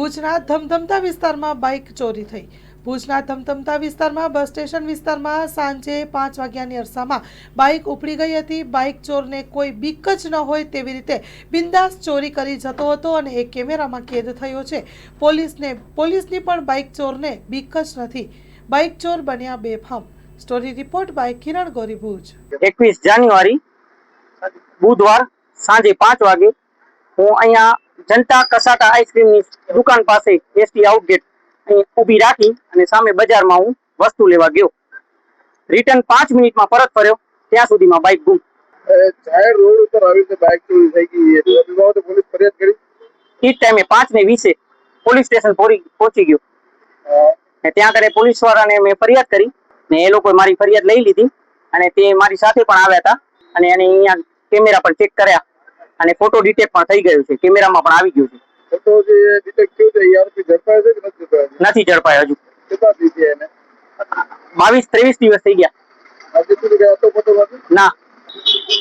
ભુજના ધમધમતા વિસ્તારમાં બાઇક ચોરી થઈ। ભુજના ધમધમતા વિસ્તારમાં બસ સ્ટેશન વિસ્તારમાં સાંજે 5 વાગ્યાની અરસામાં બાઇક ઉપડી ગઈ હતી। બાઇક ચોરને કોઈ બીક જ ન હોય તેવી રીતે બિંદાસ ચોરી કરી જતો હતો અને એ કેમેરામાં કેદ થયો છે। પોલીસની પણ બાઇક ચોરને બીક જ નથી। બાઇક ચોર બન્યા બેફામ। સ્ટોરી રિપોર્ટ બાય કિરણ ગોરી, ભુજ। 21 જાન્યુઆરી બુધવાર સાંજે 5 વાગે હું અહીંયા જનતા કસાટા આઈસ્ક્રીમની દુકાન પાસે એસટી આઉટગેટ ઊભી રાખી અને સામે બજારમાં હું વસ્તુ લેવા ગયો। રિટર્ન 5 મિનિટમાં પરત ફર્યો ત્યાં સુધીમાં બાઇક ગુમ। જાહેર રોડ ઉપર આવી રીતે બાઇક ચોરી થઈ ગઈ છે તો બાબતે પોલીસ ફરિયાદ કરી? એ ટાઈમે 5:20 પોલીસ સ્ટેશન પહોંચી ગયો ને ત્યાં આગળ પોલીસ વાળાને મેં ફરિયાદ કરી ને એ લોકોએ મારી ફરિયાદ લઈ લીધી અને તે મારી સાથે પણ આવ્યા હતા અને એને અહીંયા કેમેરા પણ ચેક કર્યા અને ફોટો ડિટેક્ટ પણ થઈ ગયું છે, કેમેરામાં પણ આવી ગયું છે। ફોટો જે ડિટેક્ટ થયું છે એ આરોપી ઝડપાયો છે કે નથી ઝડપાયો હજુ। કેટલા દિવસ થયા એને? 22-23 દિવસ થઈ ગયા। આજે સુધી કઈ હતો ફોટોમાંથી? ના,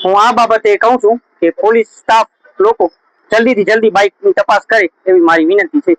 હું આ બાબતે કહું છું કે પોલીસ સ્ટાફ લોકો જલ્દીથી જલ્દી બાઇકની તપાસ કરે એવી મારી વિનંતી છે।